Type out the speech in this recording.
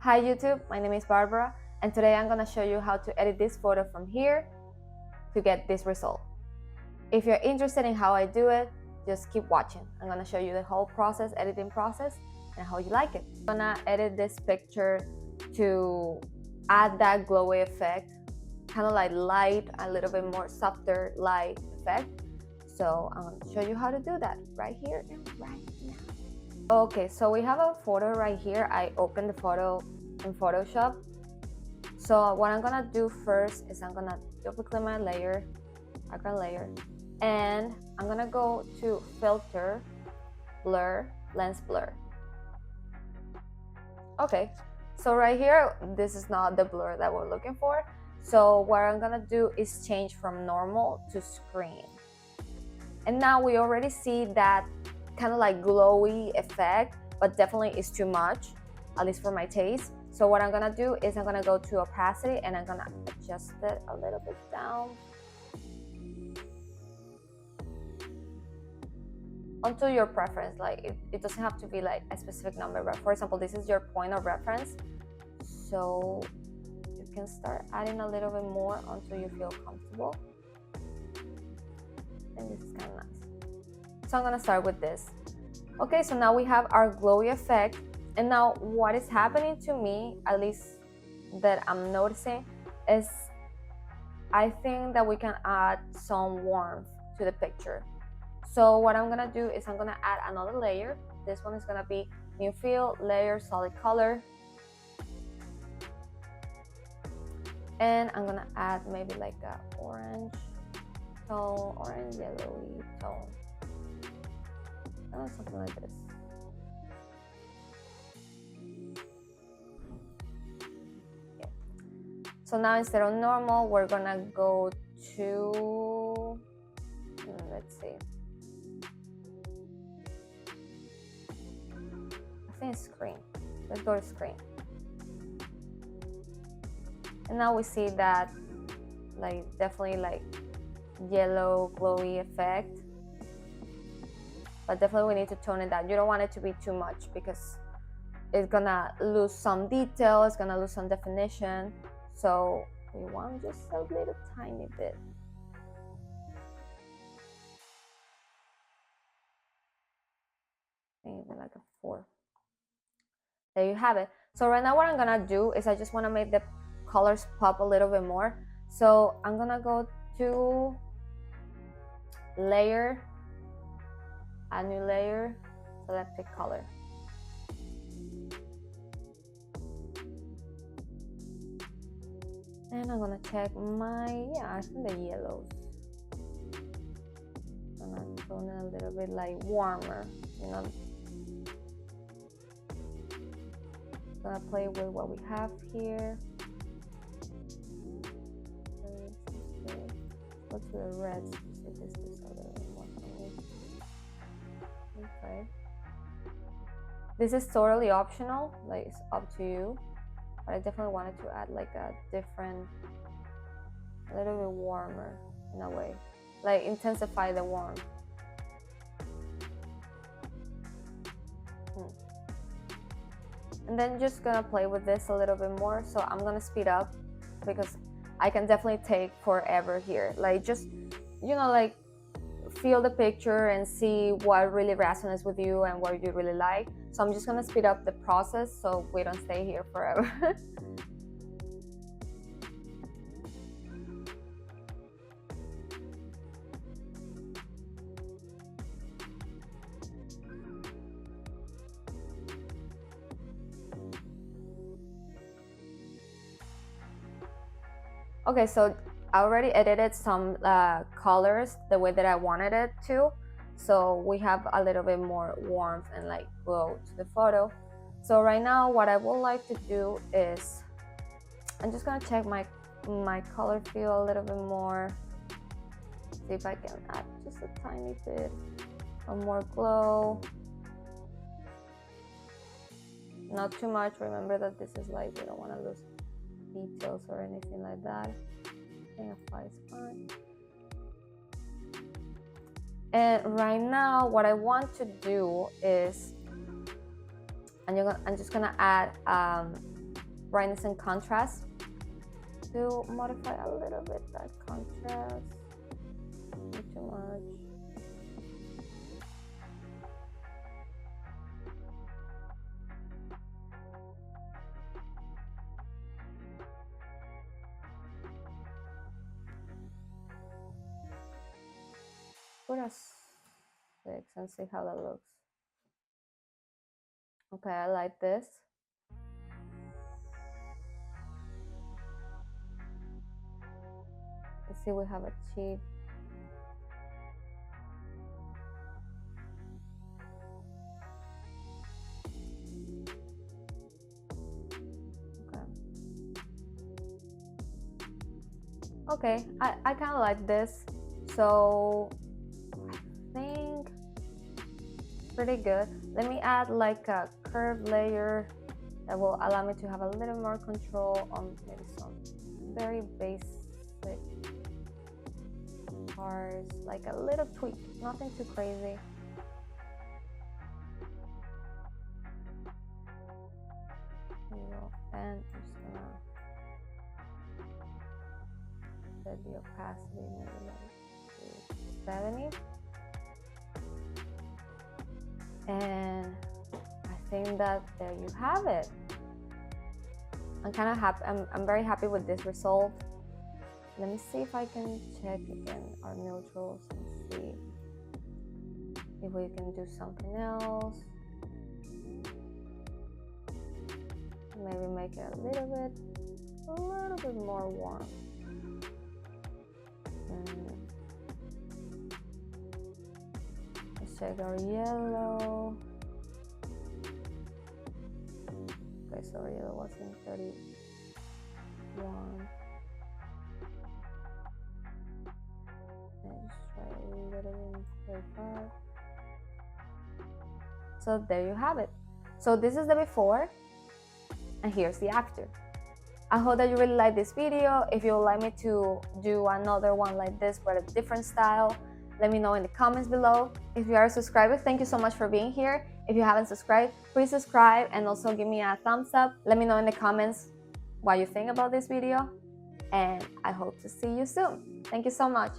Hi YouTube, my name is Barbara, and today I'm gonna show you how to edit this photo from here to get this result. If you're interested in how I do it, just keep watching. I'm gonna show you the whole process, editing process, and how you like it. I'm gonna edit this picture to add that glowy effect, kind of like light, a little bit more softer light effect. So I'm gonna show you how to do that right here and right now. Okay, so we have a photo right here. I opened the photo in Photoshop. So what I'm gonna do first is I'm gonna double click my layer, background layer, and I'm gonna go to filter, blur, lens blur. Okay, so right here, this is not the blur that we're looking for. So what I'm gonna do is change from normal to screen. And now we already see that kind of like glowy effect, but definitely is too much, at least for my taste. So what I'm gonna do is I'm gonna go to opacity and I'm gonna adjust it a little bit down onto your preference. Like it doesn't have to be like a specific number, but for example, this is your point of reference. So you can start adding a little bit more until you feel comfortable. And this is kind of nice. So I'm gonna start with this. Okay, so now we have our glowy effect. And now what is happening to me, at least that I'm noticing, is I think that we can add some warmth to the picture. So what I'm gonna do is I'm gonna add another layer. This one is gonna be new fill, layer, solid color. And I'm gonna add maybe like a orange tone, orange yellowy tone. Something like this. Okay. So now instead of normal, we're gonna go to, let's see, I think it's screen. Let's go to screen. And now we see that like definitely like yellow glowy effect. But definitely we need to tone it down. You don't want it to be too much because it's gonna lose some detail, it's gonna lose some definition. So we want just a little tiny bit. Maybe like a 4. There you have it. So right now what I'm gonna do is I just wanna make the colors pop a little bit more. So I'm gonna go to layer, a new layer, select the color. And I'm gonna check I think the yellows. I'm gonna tone it a little bit like warmer, you know. Gonna play with what we have here. Go to the reds to see if this is a little bit more for me. Okay. This is totally optional, like it's up to you. But I definitely wanted to add like a different, a little bit warmer in a way, like intensify the warmth. And then just gonna play with this a little bit more. So I'm gonna speed up because I can definitely take forever here. Like just, you know, like feel the picture and see what really resonates with you and what you really like. So I'm just gonna speed up the process so we don't stay here forever. Okay, so I already edited some colors the way that I wanted it to. So we have a little bit more warmth and like glow to the photo. So right now what I would like to do is I'm just gonna check my color feel a little bit more. See if I can add just a tiny bit of more glow. Not too much. Remember that this is like, we don't want to lose details or anything like that. I think a 5 is fine. And right now what I want to do is I'm just gonna add brightness and contrast to modify a little bit that contrast. Not too much. Put a 6 and see how that looks. Okay, I like this. Let's see, we have a cheap. Okay, I kind of like this, so I think pretty good. Let me add like a curved layer that will allow me to have a little more control on maybe some very basic parts, like a little tweak, nothing too crazy. And I'm just gonna set the opacity maybe like to 70. And I think that there you have it. I'm kind of happy. I'm very happy with this result. Let me see if I can check again our neutrals and see if we can do something else. Maybe make it a little bit more warm. Let's check our yellow. Okay, so our yellow was in 31. Let's try a little in 35. So there you have it. So this is the before, and here's the after. I hope that you really like this video. If you would like me to do another one like this but a different style, let me know in the comments below. If you are a subscriber, thank you so much for being here. If you haven't subscribed, please subscribe and also give me a thumbs up. Let me know in the comments what you think about this video, and I hope to see you soon. Thank you so much.